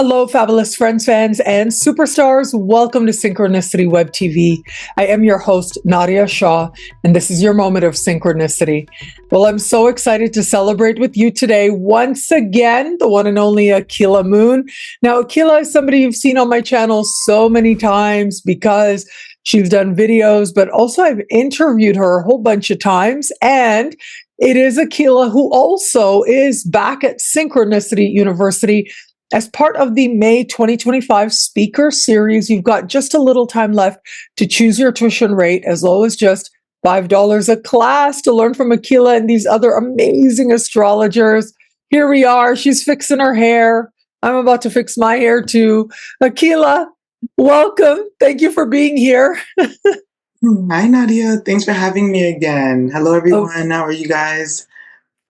Hello, fabulous friends, fans, and superstars. Welcome to Synchronicity Web TV. I am your host, Nadiya Shah, and this is your moment of synchronicity. Well, I'm so excited to celebrate with you today. Once again, the one and only Aquila Moon. Now, Aquila is somebody you've seen on my channel so many times because she's done videos, but also I've interviewed her a whole bunch of times. And it is Aquila who also is back at Synchronicity University as part of the May 2025 speaker series. You've got just a little time left to choose your tuition rate, as low as just $5 a class, to learn from Aquila and these other amazing astrologers. Here we are. She's fixing her hair. I'm about to fix my hair too. Aquila, welcome. Thank you for being here. Hi, Nadiya. Thanks for having me again. Hello, everyone. How are you guys?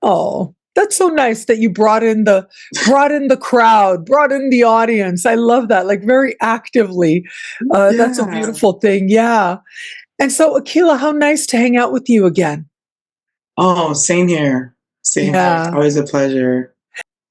Oh, that's so nice that you brought in the crowd, brought in the audience. I love that, like very actively. That's a Yeah. beautiful thing. Yeah. And so, Aquila, how nice to hang out with you again. Oh, same here. Same here. It's Yeah. always a pleasure.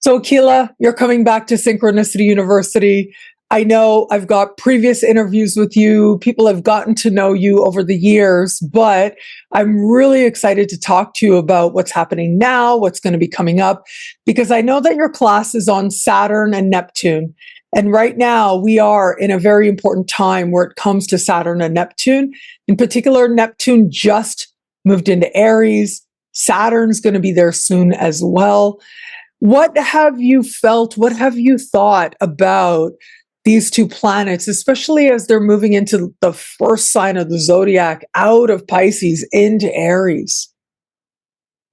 So, Aquila, you're coming back to Synchronicity University. I know I've got previous interviews with you. People have gotten to know you over the years, but I'm really excited to talk to you about what's happening now, what's going to be coming up, because I know that your class is on Saturn and Neptune. And right now we are in a very important time where it comes to Saturn and Neptune. In particular, Neptune just moved into Aries. Saturn's going to be there soon as well. What have you felt? What have you thought about these two planets, especially as they're moving into the first sign of the zodiac, out of Pisces into Aries?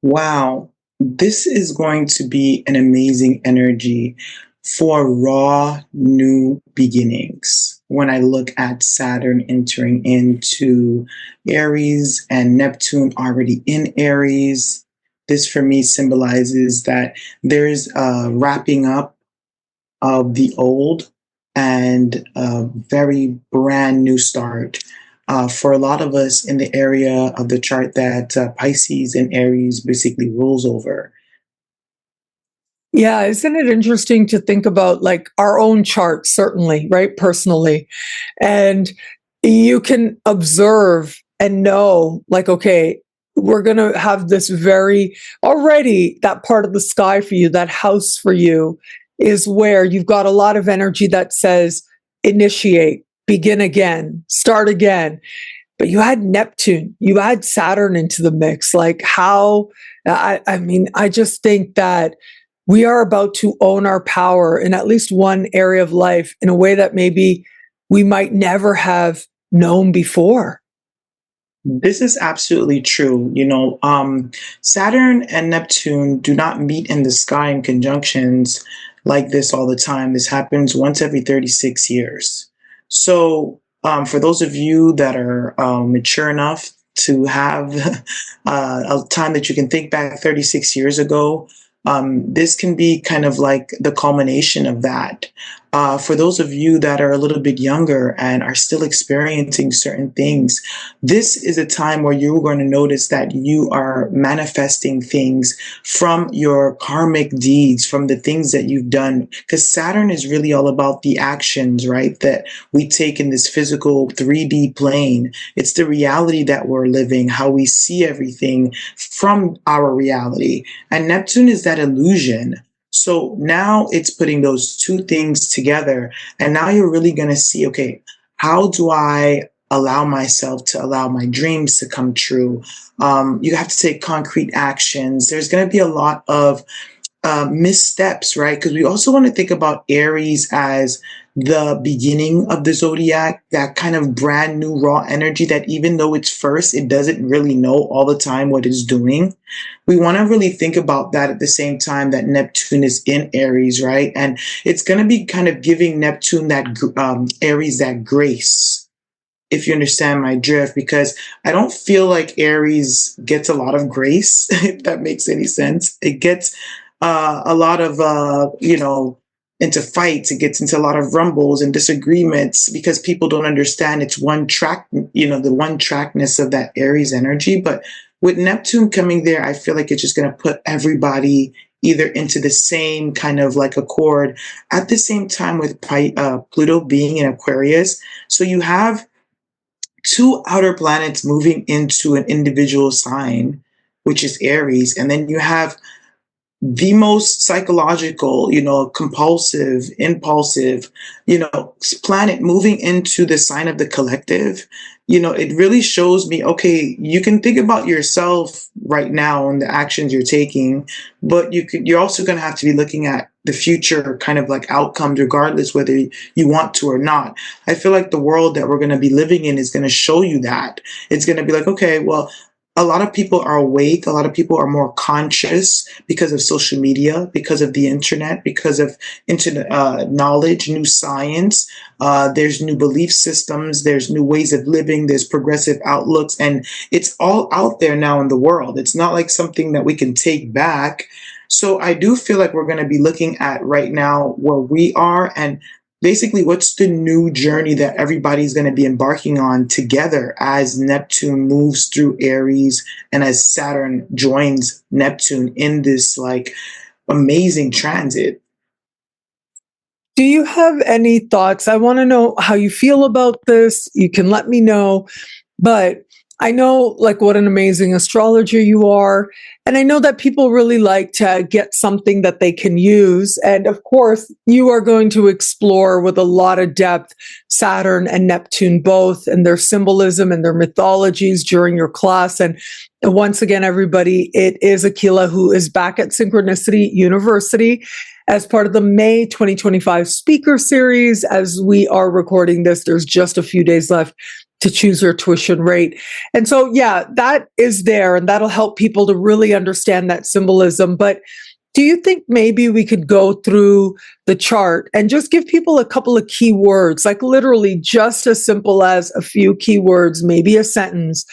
Wow. This is going to be an amazing energy for raw new beginnings. When I look at Saturn entering into Aries and Neptune already in Aries, this for me symbolizes that there's a wrapping up of the old and a very brand new start. For a lot of us in the area of the chart that Pisces and Aries basically rules over. Yeah, isn't it interesting to think about like our own chart, certainly, right? Personally. And you can observe and know, like, okay, we're going to have this very already that part of the sky for you, that house for you is where you've got a lot of energy that says initiate, begin again, start again. But you add Neptune, you add Saturn into the mix. Like how, I mean, I just think that we are about to own our power in at least one area of life in a way that maybe we might never have known before. This is absolutely true. Saturn and Neptune do not meet in the sky in conjunctions like this all the time. This happens once every 36 years. So, for those of you that are mature enough to have a time that you can think back 36 years ago, this can be kind of like the culmination of that. For those of you that are a little bit younger and are still experiencing certain things, this is a time where you're going to notice that you are manifesting things from your karmic deeds, from the things that you've done. Because Saturn is really all about the actions, right, that we take in this physical 3D plane. It's the reality that we're living, how we see everything from our reality. And Neptune is that illusion. So now it's putting those two things together. And now you're really going to see, okay, how do I allow myself to allow my dreams to come true? You have to take concrete actions. There's going to be a lot of missteps, right? Because we also want to think about Aries as the beginning of the zodiac, that kind of brand new raw energy that even though it's first, it doesn't really know all the time what it's doing. We want to really think about that at the same time that Neptune is in Aries, right? And it's going to be kind of giving Neptune that Aries that grace, if you understand my drift, because I don't feel like Aries gets a lot of grace, if that makes any sense. It gets a lot of, into fights. It gets into a lot of rumbles and disagreements because people don't understand it's one track, the one trackness of that Aries energy. But with Neptune coming there, I feel like it's just going to put everybody either into the same kind of like accord at the same time with Pluto being in Aquarius. So you have two outer planets moving into an individual sign, which is Aries, and then you have the most psychological, compulsive, impulsive, planet moving into the sign of the collective. It really shows me, okay, you can think about yourself right now and the actions you're taking, but you're also going to have to be looking at the future kind of like outcomes, regardless whether you want to or not. I feel like the world that we're going to be living in is going to show you that. It's going to be like, okay, well, a lot of people are awake. A lot of people are more conscious because of social media, because of the internet, because of internet knowledge, new science. There's new belief systems. There's new ways of living. There's progressive outlooks, and it's all out there now in the world. It's not like something that we can take back. So I do feel like we're going to be looking at right now where we are, and basically what's the new journey that everybody's going to be embarking on together as Neptune moves through Aries and as Saturn joins Neptune in this like amazing transit. Do you have any thoughts? I want to know how you feel about this. You can let me know, but I know like what an amazing astrologer you are. And I know that people really like to get something that they can use. And of course, you are going to explore with a lot of depth Saturn and Neptune both and their symbolism and their mythologies during your class. And once again, everybody, it is Aquila who is back at Synchronicity University as part of the May 2025 speaker series. As we are recording this, there's just a few days left to choose your tuition rate. And so, yeah, that is there, and that'll help people to really understand that symbolism. But do you think maybe we could go through the chart and just give people a couple of key words, like literally just as simple as a few keywords, maybe a sentence?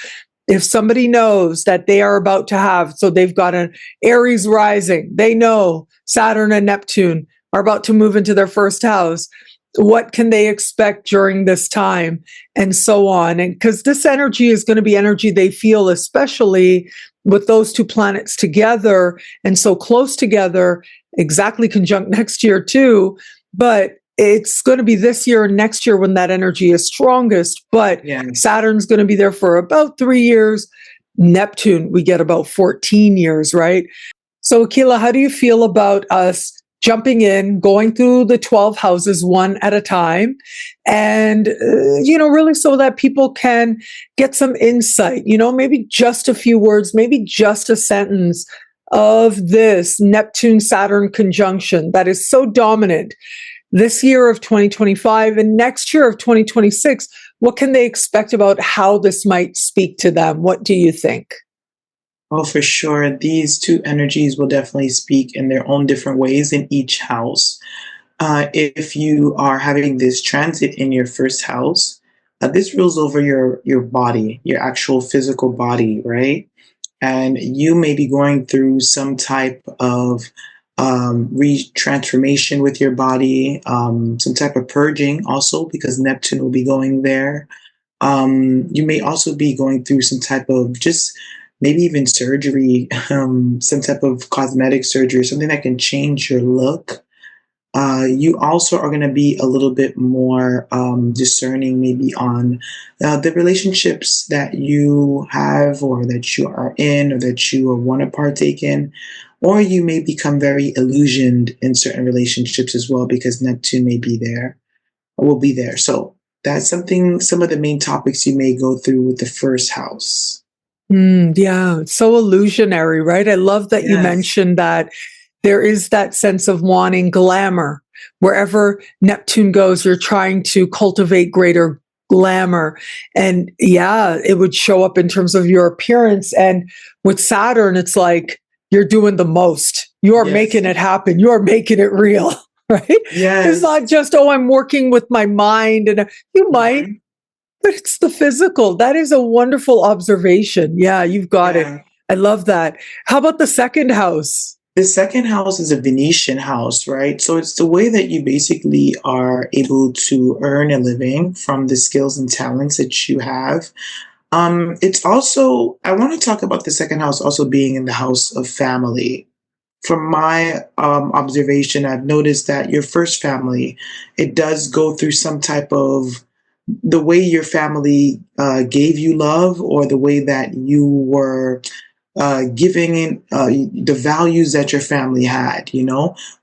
If somebody knows that they are about to have, so they've got an Aries rising, they know Saturn and Neptune are about to move into their first house. What can they expect during this time, and so on? And because this energy is going to be energy they feel, especially with those two planets together and so close together, exactly conjunct next year too. But it's going to be this year and next year when that energy is strongest. But Yeah. Saturn's going to be there for about 3 years. Neptune, we get about 14 years, right? So, Aquila, how do you feel about us jumping in, going through the 12 houses one at a time, and, really so that people can get some insight, maybe just a few words, maybe just a sentence of this Neptune-Saturn conjunction that is so dominant this year of 2025 and next year of 2026. What can they expect about how this might speak to them? What do you think? Oh, for sure. These two energies will definitely speak in their own different ways in each house. If you are having this transit in your first house, this rules over your body, your actual physical body, right? And you may be going through some type of transformation with your body, some type of purging also because Neptune will be going there. You may also be going through some type of just maybe even surgery, some type of cosmetic surgery, something that can change your look. You also are going to be a little bit more discerning maybe on the relationships that you have or that you are in or that you want to partake in. Or you may become very illusioned in certain relationships as well because Neptune may be there, or will be there. So that's some of the main topics you may go through with the first house. Yeah, it's so illusionary, right? I love that you Yes. mentioned that there is that sense of wanting glamour. Wherever Neptune goes, you're trying to cultivate greater glamour. And yeah, it would show up in terms of your appearance. And with Saturn, it's like you're doing the most. You are Yes. making it happen. You are making it real, right? Yes. It's not just, oh, I'm working with my mind. And you might. Mhm. But it's the physical. That is a wonderful observation. Yeah, you've got it. Yeah. I love that. How about the second house? The second house is a Venetian house, right? So it's the way that you basically are able to earn a living from the skills and talents that you have. It's also, I want to talk about the second house also being in the house of family. from my observation, I've noticed that your first family, it does go through some type of the way your family gave you love, or the way that you were giving in the values that your family had.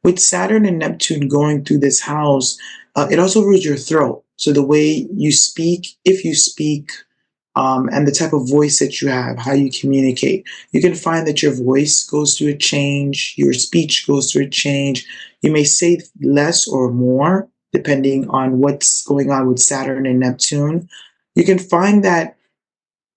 With Saturn and Neptune going through this house, it also rules your throat. So the way you speak, if you speak, and the type of voice that you have, how you communicate. You can find that your voice goes through a change, your speech goes through a change. You may say less or more, depending on what's going on with Saturn and Neptune. You can find that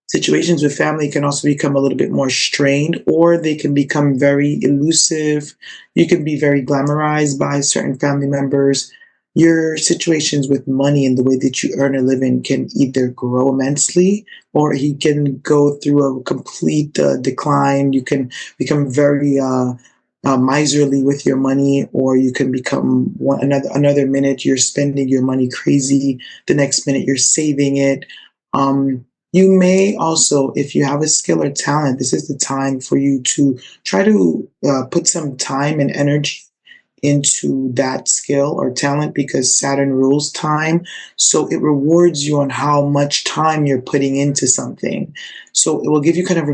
situations with family can also become a little bit more strained, or they can become very elusive. You can be very glamorized by certain family members. Your situations with money and the way that you earn a living can either grow immensely, or you can go through a complete decline. You can become very miserly with your money, or you can become another minute you're spending your money crazy, the next minute you're saving it. You may also, if you have a skill or talent, this is the time for you to try to put some time and energy into that skill or talent, because Saturn rules time. So it rewards you on how much time you're putting into something. So it will give you kind of a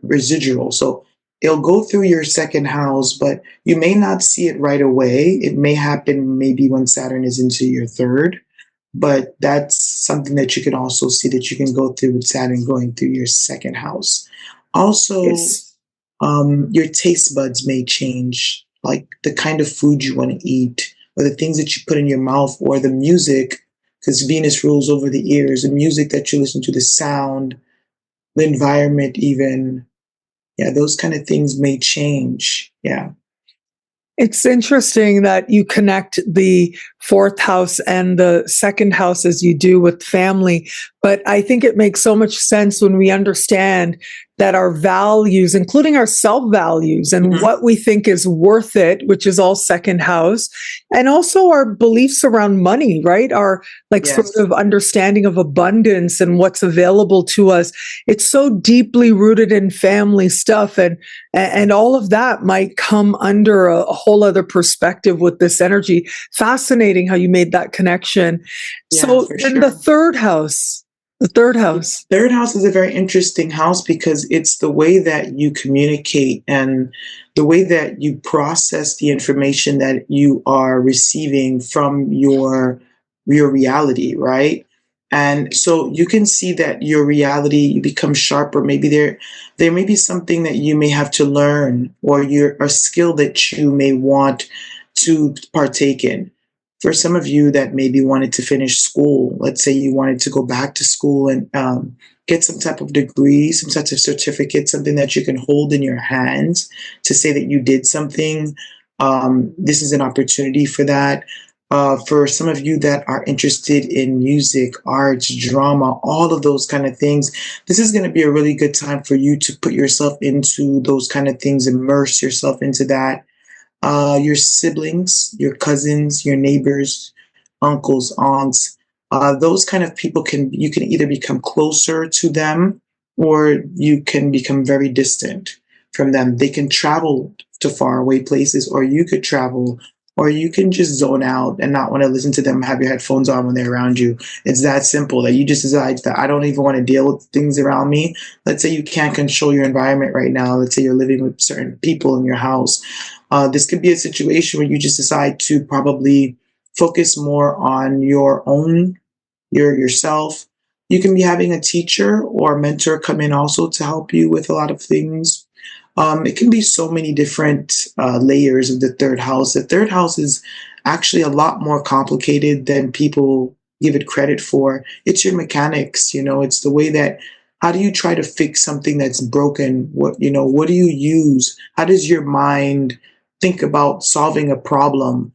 residual. So it'll go through your second house, but you may not see it right away. It may happen maybe when Saturn is into your third, but that's something that you can also see that you can go through with Saturn going through your second house. Also, Yes. your taste buds may change, like the kind of food you want to eat, or the things that you put in your mouth, or the music, because Venus rules over the ears, the music that you listen to, the sound, the environment, even. Yeah, those kind of things may change. Yeah. It's interesting that you connect the fourth house and the second house as you do with family. But I think it makes so much sense when we understand that our values, including our self values and Mhm. what we think is worth it, which is all second house, and also our beliefs around money, right? Our like sort Yes. of understanding of abundance and what's available to us. It's so deeply rooted in family stuff. And all of that might come under a whole other perspective with this energy. Fascinating how you made that connection. Yeah, So for then the sure. third house, the third house. Third house is a very interesting house because it's the way that you communicate and the way that you process the information that you are receiving from your reality, right? And so you can see that your reality you become sharper. Maybe there may be something that you may have to learn, or your a skill that you may want to partake in. For some of you that maybe wanted to finish school, let's say you wanted to go back to school and get some type of degree, some type of certificate, something that you can hold in your hands to say that you did something. This is an opportunity for that. For some of you that are interested in music, arts, drama, all of those kind of things, this is going to be a really good time for you to put yourself into those kind of things, immerse yourself into that. Your siblings, your cousins, your neighbors, uncles, aunts, those kind of people you can either become closer to them, or you can become very distant from them. They can travel to faraway places, or you could travel, or you can just zone out and not want to listen to them, have your headphones on when they're around you. It's that simple that you just decide that I don't even want to deal with things around me. Let's say you can't control your environment right now. Let's say you're living with certain people in your house. This could be a situation where you just decide to probably focus more on yourself. You can be having a teacher or a mentor come in also to help you with a lot of things. It can be so many different layers of the third house. The third house is actually a lot more complicated than people give it credit for. It's your mechanics, it's the way that how do you try to fix something that's broken? What do you use? How does your mind think about solving a problem?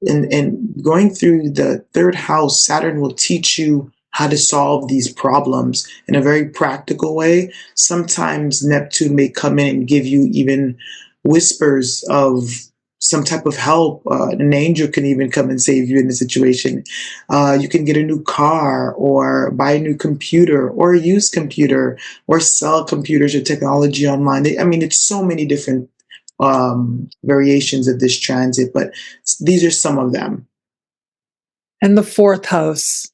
And going through the third house, Saturn will teach you how to solve these problems in a very practical way. Sometimes Neptune may come in and give you even whispers of some type of help. An angel can even come and save you in a situation. You can get a new car, or buy a new computer, or a used computer, or sell computers or technology online. I mean, it's so many different variations of this transit, but these are some of them. And the fourth house.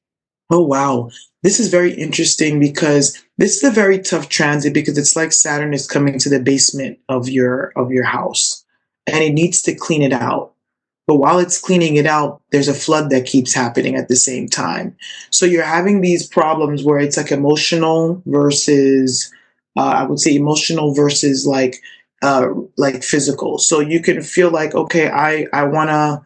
Oh, wow. This is very interesting because this is a very tough transit because it's like Saturn is coming to the basement of your house and it needs to clean it out. But while it's cleaning it out, there's a flood that keeps happening at the same time. So you're having these problems where it's like emotional versus, I would say emotional versus like physical. So you can feel like, okay, I want to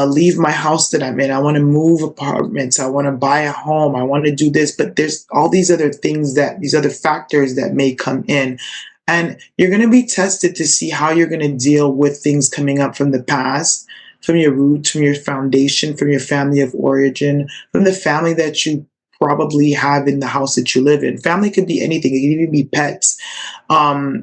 leave my house that I'm in. I want to move apartments. I want to buy a home. I want to do this. But there's all these other things these other factors that may come in. And you're going to be tested to see how you're going to deal with things coming up from the past, from your roots, from your foundation, from your family of origin, from the family that you probably have in the house that you live in. Family could be anything. It can even be pets.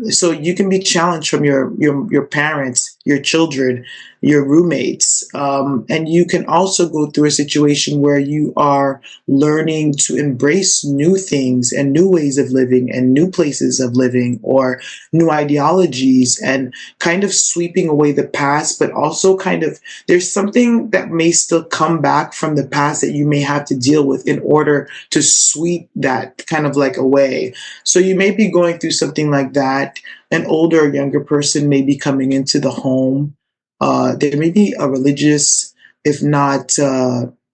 So you can be challenged from your parents, your children, your roommates, and you can also go through a situation where you are learning to embrace new things and new ways of living and new places of living or new ideologies and kind of sweeping away the past, but also kind of there's something that may still come back from the past that you may have to deal with in order to sweep that kind of like away. So you may be going through something like that. An older or younger person may be coming into the home. There may be a religious, if not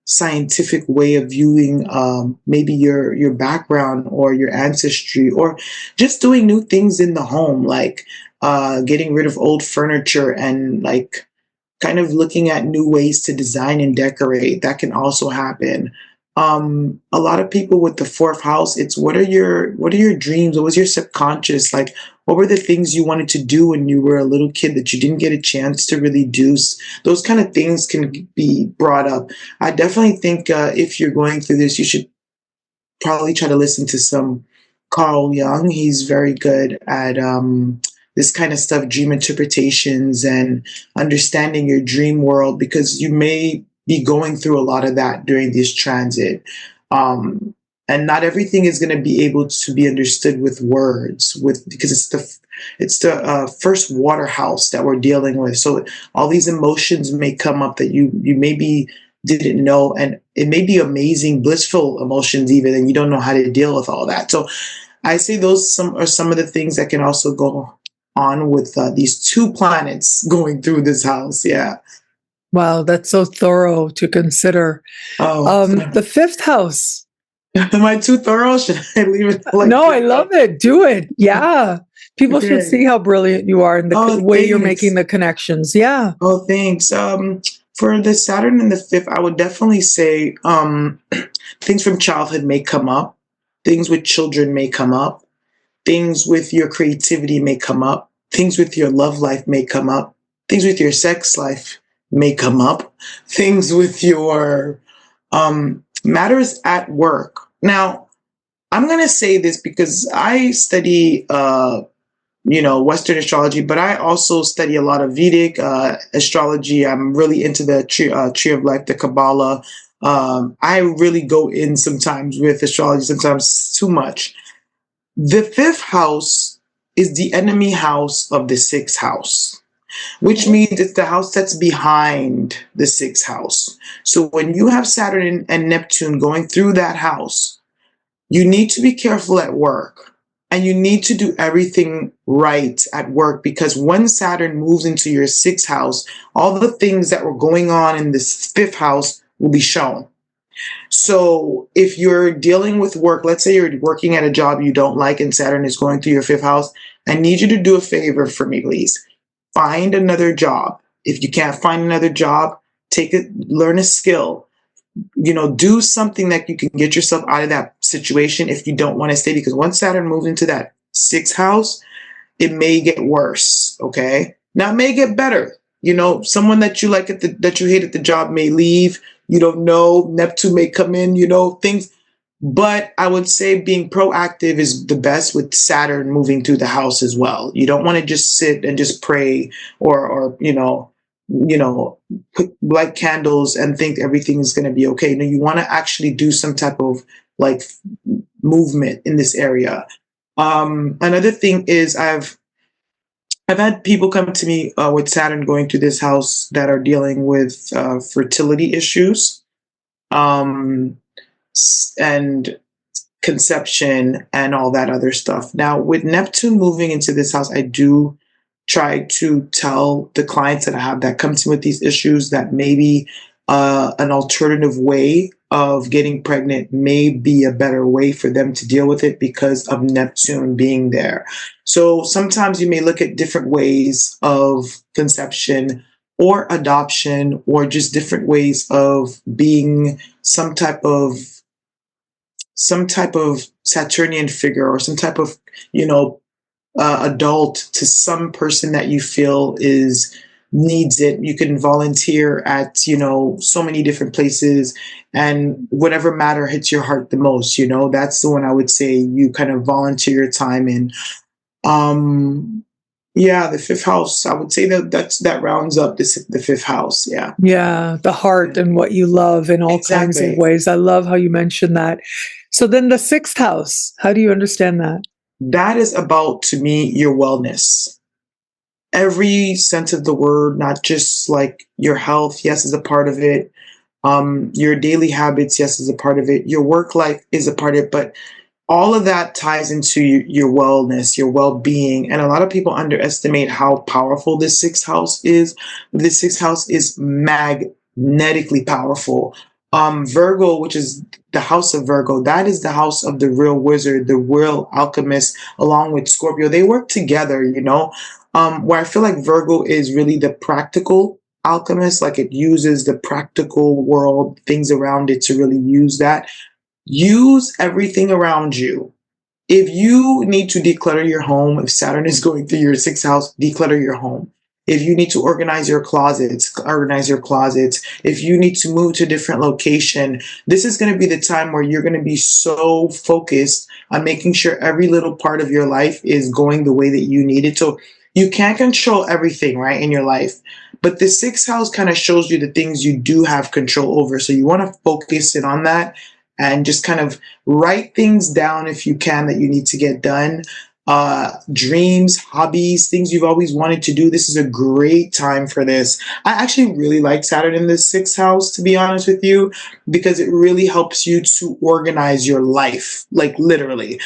scientific way of viewing maybe your background or your ancestry, or just doing new things in the home, like getting rid of old furniture and like kind of looking at new ways to design and decorate. That can also happen. A lot of people with the fourth house, it's what are your dreams? What was your subconscious like? What were the things you wanted to do when you were a little kid that you didn't get a chance to really do? Those kind of things can be brought up. I definitely think if you're going through this, you should probably try to listen to some Carl Jung. He's very good at this kind of stuff, dream interpretations and understanding your dream world, because you may be going through a lot of that during this transit. And not everything is going to be able to be understood with words, because it's the first water house that we're dealing with. So all these emotions may come up that you maybe didn't know, and it may be amazing, blissful emotions even, and you don't know how to deal with all that. So I say those are some of the things that can also go on with these two planets going through this house. Yeah. Wow, that's so thorough to consider. Oh, The fifth house. am I too thorough? Should I leave it like No, that? I love it. Do it. Yeah. People should Okay. see how brilliant you are and the Oh, way you're thanks. making the connections. Yeah. Oh, thanks. For the Saturn in the fifth, I would definitely say things from childhood may come up, things with children may come up, things with your creativity may come up, things with your love life may come up, things with your sex life may come up, things with your matters at work. Now, I'm going to say this because I study Western astrology, but I also study a lot of Vedic astrology. I'm really into the tree of life, the Kabbalah. I really go in sometimes with astrology, sometimes too much. The fifth house is the enemy house of the sixth house, which means it's the house that's behind the sixth house. So when you have Saturn and Neptune going through that house, you need to be careful at work. And you need to do everything right at work, because when Saturn moves into your sixth house, all the things that were going on in this fifth house will be shown. So if you're dealing with work, let's say you're working at a job you don't like and Saturn is going through your fifth house, I need you to do a favor for me, please. Find another job. If you can't find another job, learn a skill. Do something that you can get yourself out of that situation if you don't want to stay, because once Saturn moves into that sixth house, it may get worse. Okay. Now it may get better. Someone that you like that you hate at the job may leave. You don't know. Neptune may come in, things. But I would say being proactive is the best with Saturn moving through the house as well. You don't want to just sit and just pray or light candles and think everything is going to be okay. No, you want to actually do some type of like movement in this area. Another thing is I've had people come to me with Saturn going through this house that are dealing with fertility issues, um, and conception and all that other stuff. Now, with Neptune moving into this house, I do try to tell the clients that I have that come to me with these issues that maybe an alternative way of getting pregnant may be a better way for them to deal with it because of Neptune being there. So sometimes you may look at different ways of conception or adoption or just different ways of being some type of Saturnian figure or some type of, you know, adult to some person that you feel is needs it. You can volunteer at, you know, so many different places and whatever matter hits your heart the most, you know, that's the one I would say you kind of volunteer your time in. Um, yeah, the fifth house, I would say that rounds up the fifth house. Yeah. Yeah, the heart and what you love in all kinds of Exactly. ways. I love how you mentioned that. So then the sixth house, how do you understand that? That is about, to me, your wellness. Every sense of the word, not just like your health, yes, is a part of it. Your daily habits, yes, is a part of it. Your work life is a part of it, but all of that ties into your wellness, your well-being. And a lot of people underestimate how powerful this sixth house is. This sixth house is magnetically powerful. Virgo, which is the house of Virgo, that is the house of the real wizard, the real alchemist, along with Scorpio. They work together, you know. Where I feel like Virgo is really the practical alchemist, like it uses the practical world, things around it to really use that. Use everything around you. If you need to declutter your home, if Saturn is going through your sixth house, declutter your home. If you need to organize your closets, organize your closets. If you need to move to a different location, this is going to be the time where you're going to be so focused on making sure every little part of your life is going the way that you need it. So you can't control everything, right, in your life. But the sixth house kind of shows you the things you do have control over. So you want to focus in on that and just kind of write things down if you can that you need to get done. Dreams, hobbies, things you've always wanted to do. This is a great time for this. I actually really like Saturn in the sixth house, to be honest with you, because it really helps you to organize your life, like literally.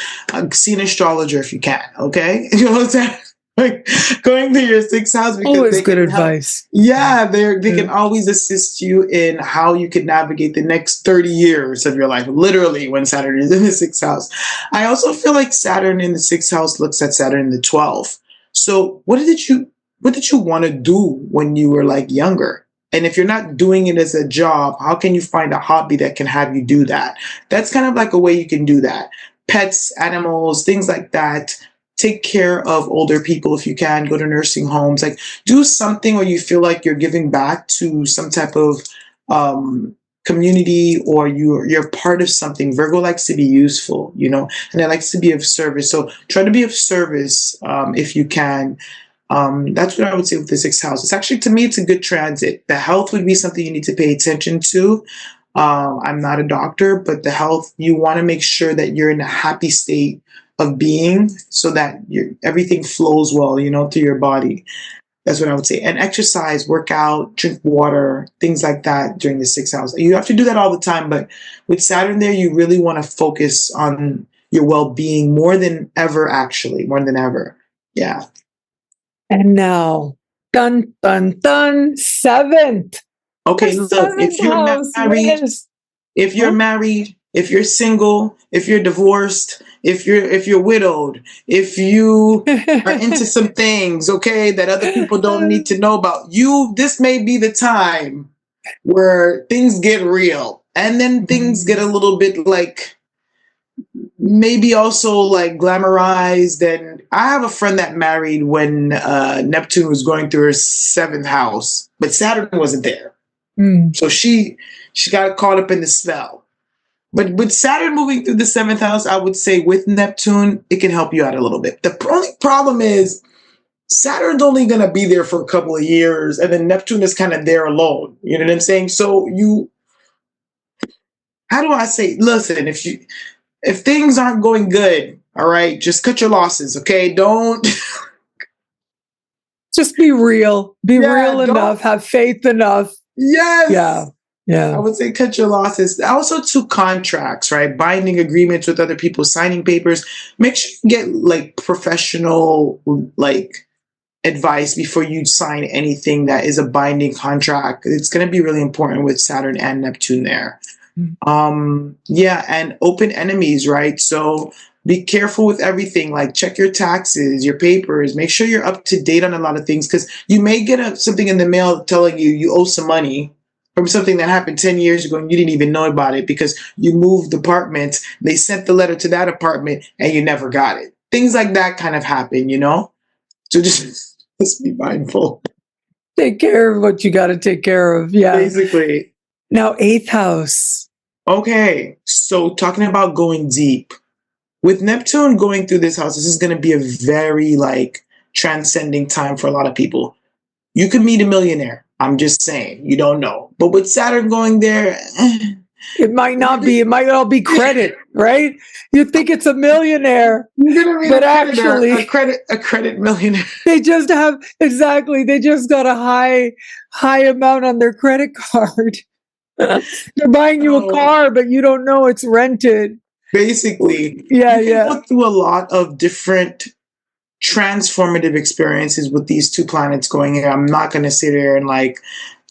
See an astrologer if you can, okay? You know what I'm saying? Like going to your sixth house because Always they good can help. advice. Yeah, they Yeah. can always assist you in how you can navigate the next 30 years of your life, literally when Saturn is in the sixth house. I also feel like Saturn in the sixth house looks at Saturn in the 12th. So what did you want to do when you were like younger? And if you're not doing it as a job, how can you find a hobby that can have you do that? That's kind of like a way you can do that. Pets, animals, things like that. Take care of older people if you can, go to nursing homes, like do something where you feel like you're giving back to some type of community or you're part of something. Virgo likes to be useful, you know, and it likes to be of service. So try to be of service if you can. That's what I would say with the sixth house. It's actually, to me, it's a good transit. The health would be something you need to pay attention to. I'm not a doctor, but the health, you want to make sure that you're in a happy state of being so that everything flows well, you know, through your body. That's what I would say. And exercise, work out, drink water, things like that during the sixth house. You have to do that all the time, but with Saturn there, you really want to focus on your well-being more than ever, actually, more than ever. Yeah. And now, dun, dun, dun, seventh. Okay, The look, seventh house. Yes. if you're Huh? married, if you're single, if you're divorced, if you're widowed, if you are into some things, okay, that other people don't need to know about, this may be the time where things get real. And then things get a little bit like maybe also like glamorized. And I have a friend that married when Neptune was going through her seventh house, but Saturn wasn't there. Mm. So she got caught up in the spell. But with Saturn moving through the seventh house, I would say with Neptune, it can help you out a little bit. The only problem is Saturn's only going to be there for a couple of years, and then Neptune is kind of there alone. You know what I'm saying? So how do I say? Listen, if things aren't going good, all right, just cut your losses, okay? Don't Just be real. Be Yeah, real enough. don't. Have faith enough. Yeah. Yes. I Yeah. would say cut your losses. Also, to contracts, right? Binding agreements with other people, signing papers. Make sure you get like professional, like advice before you sign anything that is a binding contract. It's going to be really important with Saturn and Neptune there. Yeah, and open enemies, right? So be careful with everything. Like check your taxes, your papers. Make sure you're up to date on a lot of things because you may get something in the mail telling you owe some money from something that happened 10 years ago and you didn't even know about it because you moved apartments. They sent the letter to that apartment and you never got it. Things like that kind of happen, you know? So just be mindful. Take care of what you got to take care of. Yeah. Basically. Now, eighth house. Okay, so talking about going deep. With Neptune going through this house, this is going to be a very like transcending time for a lot of people. You could meet a millionaire. I'm just saying, you don't know. But with Saturn going there, it might not be. It might all be credit, right? You think it's a millionaire, but actually, a credit millionaire. They just have exactly. They just got a high amount on their credit card. They're buying you a car, but you don't know it's rented. Basically, yeah, you can go through a lot of different transformative experiences with these two planets going in. I'm not going to sit there and like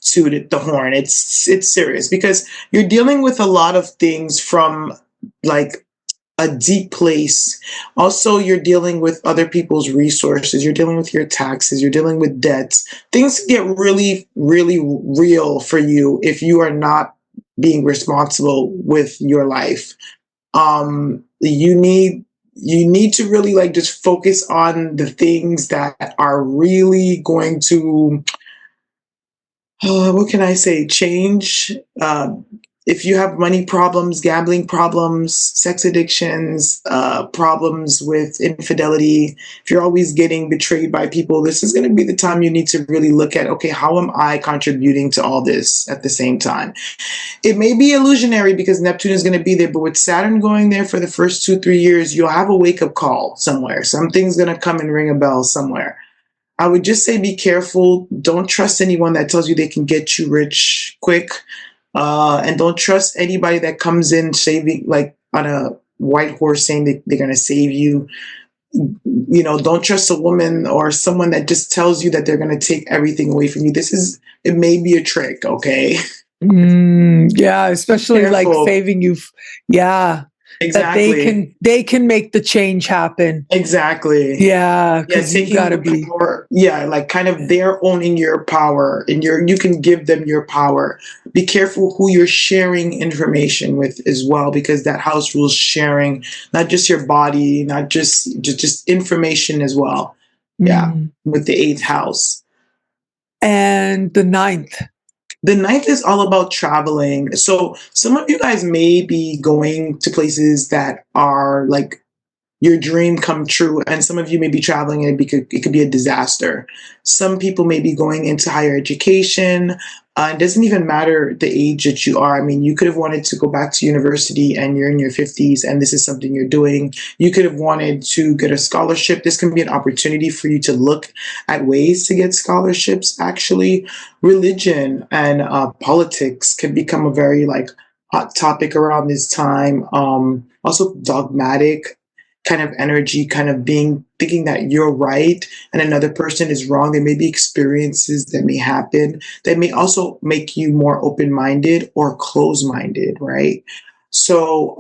toot the horn. It's serious because you're dealing with a lot of things from like a deep place. Also, you're dealing with other people's resources. You're dealing with your taxes. You're dealing with debts. Things get really, really real for you if you are not being responsible with your life. You need to really like just focus on the things that are really going to what can I say, change. If you have money problems, gambling problems, sex addictions, problems with infidelity, if you're always getting betrayed by people, this is going to be the time you need to really look at, okay, how am I contributing to all this at the same time? It may be illusionary because Neptune is going to be there, but with Saturn going there for the first 2-3 years, you'll have a wake-up call somewhere. Something's going to come and ring a bell somewhere. I would just say be careful. Don't trust anyone that tells you they can get you rich quick. And don't trust anybody that comes in saving, like on a white horse saying they're going to save you. You know, don't trust a woman or someone that just tells you that they're going to take everything away from you. It may be a trick, okay? Yeah, especially like saving you. Yeah. Exactly. That they can make the change happen. Exactly. Yeah, because you gotta be power, like kind of they're owning your power and you can give them your power. Be careful who you're sharing information with as well, because that house rules sharing, not just your body, not just information as well. Yeah, with the 8th house. And the 9th. The 9th is all about traveling. So some of you guys may be going to places that are like your dream come true. And some of you may be traveling and it could be a disaster. Some people may be going into higher education. It doesn't even matter the age that you are. I mean, you could have wanted to go back to university and you're in your 50s and this is something you're doing. You could have wanted to get a scholarship. This can be an opportunity for you to look at ways to get scholarships. Actually, religion and politics can become a very like hot topic around this time. Also dogmatic kind of energy, kind of thinking that you're right and another person is wrong. There may be experiences that may happen that may also make you more open-minded or close-minded, right? So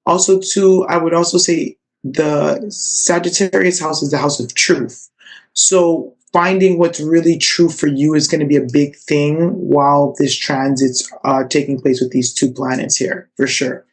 also too, I would also say the Sagittarius house is the house of truth. So finding what's really true for you is going to be a big thing while this transit's taking place with these two planets here, for sure.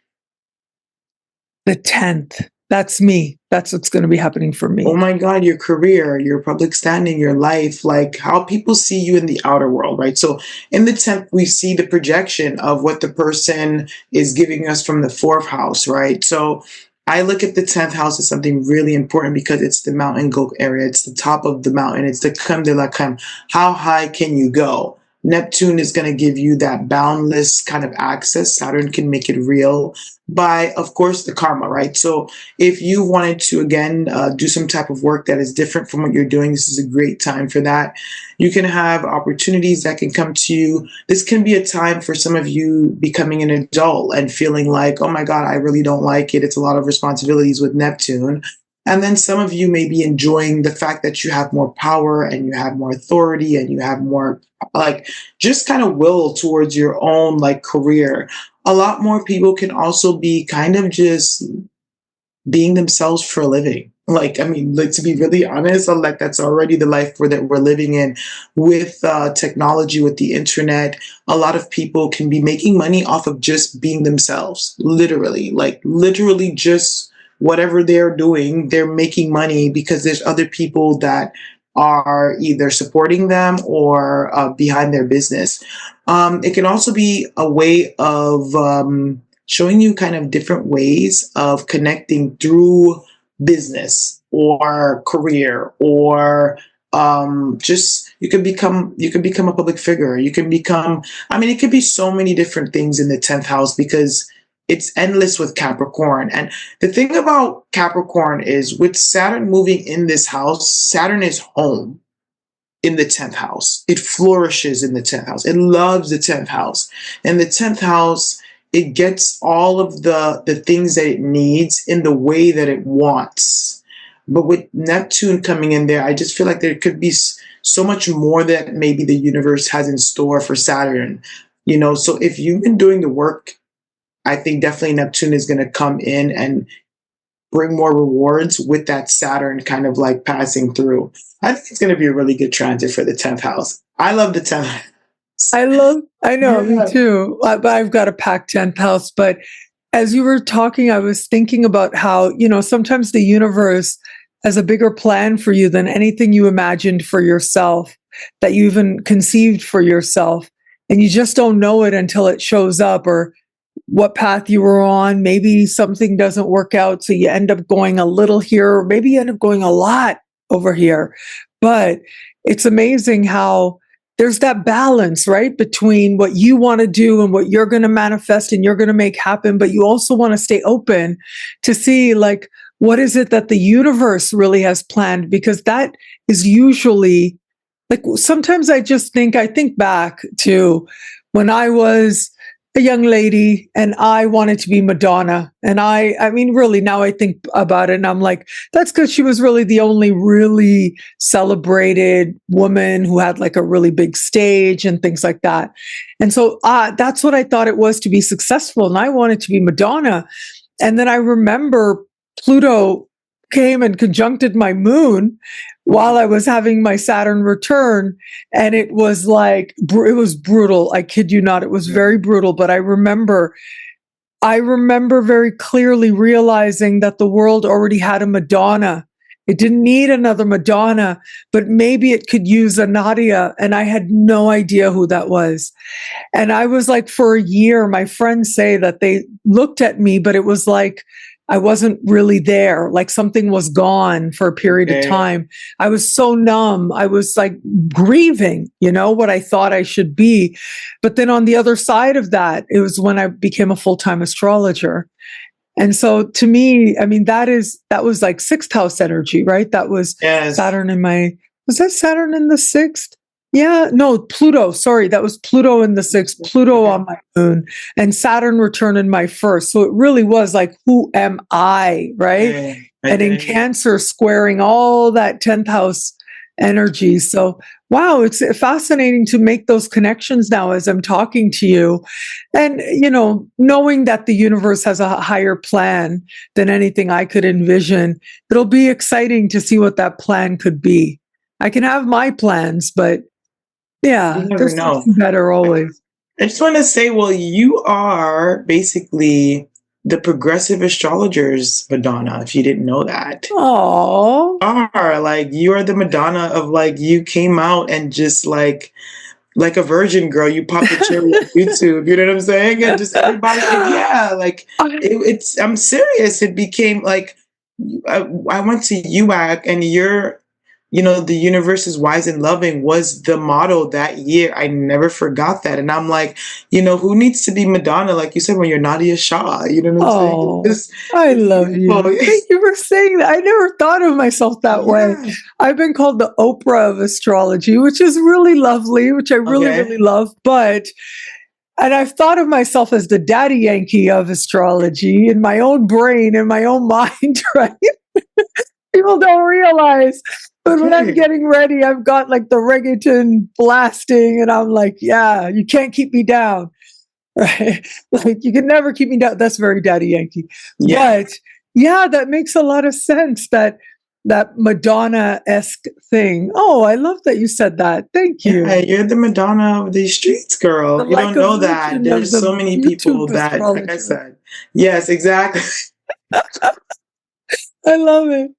The 10th. That's me. That's what's going to be happening for me. Oh my God, your career, your public standing, your life, like how people see you in the outer world, right? So in the 10th, we see the projection of what the person is giving us from the 4th house, right? So I look at the 10th house as something really important because it's the mountain goat area. It's the top of the mountain. It's the creme de la creme. How high can you go? Neptune is going to give you that boundless kind of access. Saturn can make it real by, of course, the karma, right? So if you wanted to, again, do some type of work that is different from what you're doing, this is a great time for that. You can have opportunities that can come to you. This can be a time for some of you becoming an adult and feeling like, oh my God, I really don't like it. It's a lot of responsibilities with Neptune. And then some of you may be enjoying the fact that you have more power and you have more authority and you have more, like, just kind of will towards your own, like, career. A lot more people can also be kind of just being themselves for a living. Like, I mean, like, to be really honest, like, that's already the life that we're living in with technology, with the internet. A lot of people can be making money off of just being themselves, literally, like, literally just whatever they're doing, they're making money because there's other people that are either supporting them or behind their business. It can also be a way of showing you kind of different ways of connecting through business or career, or just you can become a public figure. You can become, I mean, it could be so many different things in the 10th house because it's endless with Capricorn. And the thing about Capricorn is with Saturn moving in this house, Saturn is home in the 10th house. It flourishes in the 10th house. It loves the 10th house. And the 10th house, it gets all of the things that it needs in the way that it wants. But with Neptune coming in there, I just feel like there could be so much more that maybe the universe has in store for Saturn. You know, so if you've been doing the work, I think definitely Neptune is going to come in and bring more rewards with that Saturn kind of like passing through. I think it's going to be a really good transit for the 10th house. I love the 10th house. I know, me too. But I've got a packed 10th house. But as you were talking, I was thinking about how, you know, sometimes the universe has a bigger plan for you than anything you imagined for yourself, that you even conceived for yourself. And you just don't know it until it shows up, or what path you were on. Maybe something doesn't work out, so you end up going a little here, or maybe you end up going a lot over here. But it's amazing how there's that balance, right, between what you want to do and what you're going to manifest and you're going to make happen. But you also want to stay open to see, like, what is it that the universe really has planned? Because that is usually, like, sometimes I think back to when I was a young lady and I wanted to be Madonna. And I mean, really, now I think about it and I'm like, that's because she was really the only really celebrated woman who had like a really big stage and things like that. And so that's what I thought it was to be successful. And I wanted to be Madonna. And then I remember Pluto came and conjuncted my moon while I was having my Saturn return. And it was like, it was brutal. I kid you not. It was very brutal. But I remember very clearly realizing that the world already had a Madonna. It didn't need another Madonna, but maybe it could use a Nadiya. And I had no idea who that was. And I was like, for a year, my friends say that they looked at me, but it was like, I wasn't really there. Like something was gone for a period of time. I was so numb. I was like grieving, you know, what I thought I should be. But then on the other side of that, it was when I became a full-time astrologer. And so to me, I mean, that was like 6th house energy, right? That was Saturn was that Saturn in the 6th? Yeah, no, Pluto. Sorry, that was Pluto in the 6th, Pluto on my moon, and Saturn return in my 1st. So it really was like, who am I, right? And in Cancer, squaring all that 10th house energy. So, wow, it's fascinating to make those connections now as I'm talking to you. And, you know, knowing that the universe has a higher plan than anything I could envision, it'll be exciting to see what that plan could be. I can have my plans, but yeah, there's something better always. I just want to say, well, you are basically the progressive astrologer's Madonna, if you didn't know that. Oh, like, you are the Madonna of, like, you came out and just like a virgin girl, you popped the cherry on YouTube, you know what I'm saying? And just everybody, like, it's, I'm serious. It became like, I went to UAC and the universe is wise and loving was the motto that year. I never forgot that. And I'm like, who needs to be Madonna, like you said, when you're Nadiya Shah? You know what I'm saying? Oh, I It's love beautiful. you. Thank you for saying that. I never thought of myself that way. Yeah. I've been called the Oprah of astrology, which is really lovely, which I really, Okay. really love. And I've thought of myself as the daddy Yankee of astrology in my own brain, in my own mind, right? People don't realize. But when I'm Okay. getting ready, I've got like the reggaeton blasting, and I'm like, yeah, you can't keep me down. Right? Like you can never keep me down. That's very Daddy Yankee. Yeah. But yeah, that makes a lot of sense. That Madonna-esque thing. Oh, I love that you said that. Thank Yeah, you. you're the Madonna of these streets, The girl. You like don't a know that. virgin of There's so the many people YouTube that, like I astrologer. said. Yes, exactly. I love it.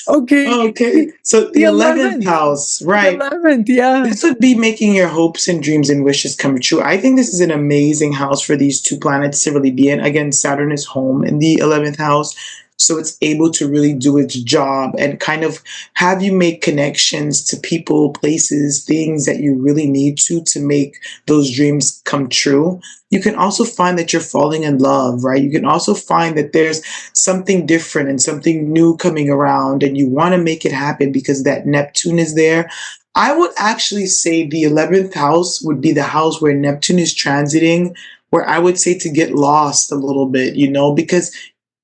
Okay. Okay. So The the 11th 11th. house, The right? 11th, yeah. This would be making your hopes and dreams and wishes come true. I think this is an amazing house for these two planets to really be in. Again, Saturn is home in the 11th house. So it's able to really do its job and kind of have you make connections to people, places, things that you really need to make those dreams come true. You can also find that you're falling in love, right? You can also find that there's something different and something new coming around and you want to make it happen because that Neptune is there. I would actually say the 11th house would be the house where Neptune is transiting, where I would say to get lost a little bit, because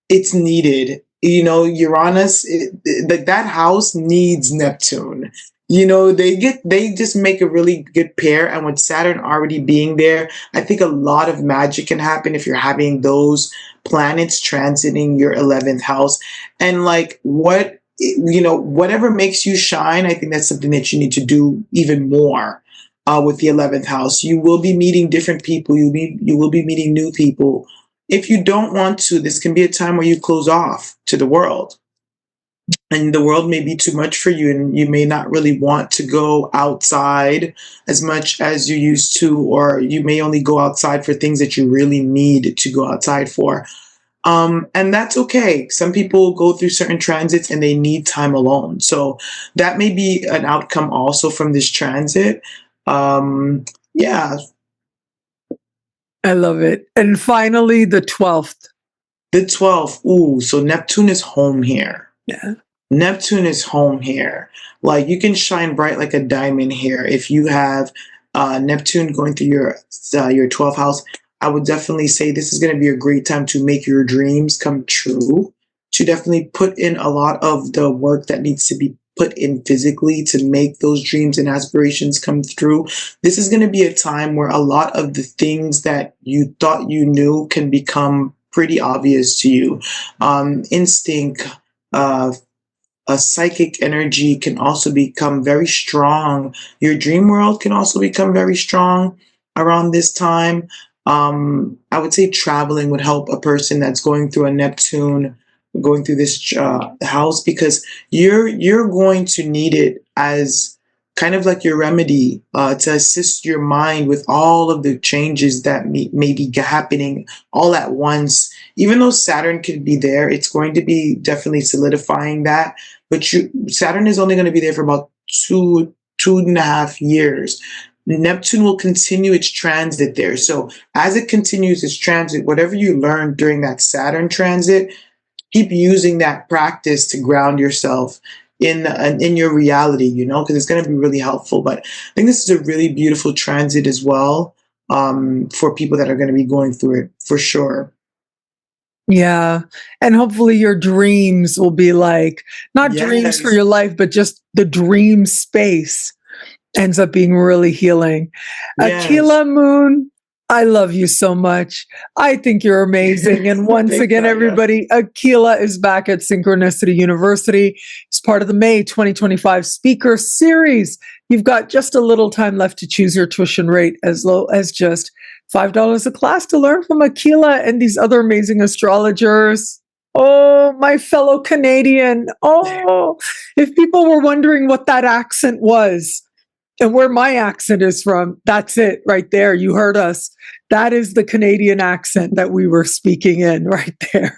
it's needed. Uranus, that house needs Neptune. They just make a really good pair. And with Saturn already being there, I think a lot of magic can happen if you're having those planets transiting your 11th house. And like whatever makes you shine, I think that's something that you need to do even more. With the 11th house, you will be meeting different people. You will be meeting new people. If you don't want to, this can be a time where you close off to the world. And the world may be too much for you, and you may not really want to go outside as much as you used to, or you may only go outside for things that you really need to go outside for. And that's okay. Some people go through certain transits and they need time alone. So that may be an outcome also from this transit. Yeah, I love it. And finally, the 12th. the 12th. Ooh, so Neptune is home here. Yeah. Neptune is home here. Like you can shine bright like a diamond here. If you have Neptune going through your 12th house, I would definitely say this is going to be a great time to make your dreams come true. To definitely put in a lot of the work that needs to be put in physically to make those dreams and aspirations come through. This is going to be a time where a lot of the things that you thought you knew can become pretty obvious to you. Instinct, uh, a psychic energy can also become very strong. Your dream world can also become very strong around this time. I would say traveling would help a person that's going through a Neptune, going through this house, because you're going to need it as kind of like your remedy to assist your mind with all of the changes that may be happening all at once. Even though Saturn could be there, it's going to be definitely solidifying that. But Saturn is only going to be there for about 2.5 years. Neptune will continue its transit there. So as it continues its transit, whatever you learned during that Saturn transit, keep using that practice to ground yourself in your reality, because it's going to be really helpful. But I think this is a really beautiful transit as well, for people that are going to be going through it for sure. Yeah. And hopefully your dreams will be like, not dreams for Yes, your life, but just the dream space ends up being really healing. yes. Aquila Moon, I love you so much. I think you're amazing. And once Thanks, again, Nadiya. everybody, Aquila is back at Synchronicity University. It's part of the May 2025 Speaker Series. You've got just a little time left to choose your tuition rate as low as just $5 a class to learn from Aquila and these other amazing astrologers. Oh, my fellow Canadian. Oh, if people were wondering what that accent was, and where my accent is from, that's it right there. You heard us. That is the Canadian accent that we were speaking in right there.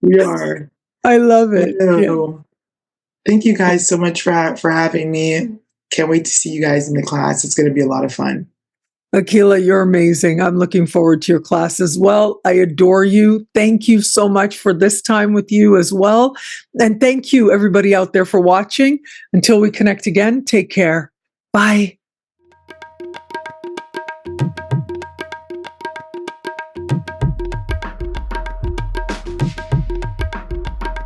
We are. I love I it. Yeah. know. Thank you guys so much for having me. Can't wait to see you guys in the class. It's going to be a lot of fun. Aquila, you're amazing. I'm looking forward to your class as well. I adore you. Thank you so much for this time with you as well. And thank you, everybody out there, for watching. Until we connect again, take care. Bye.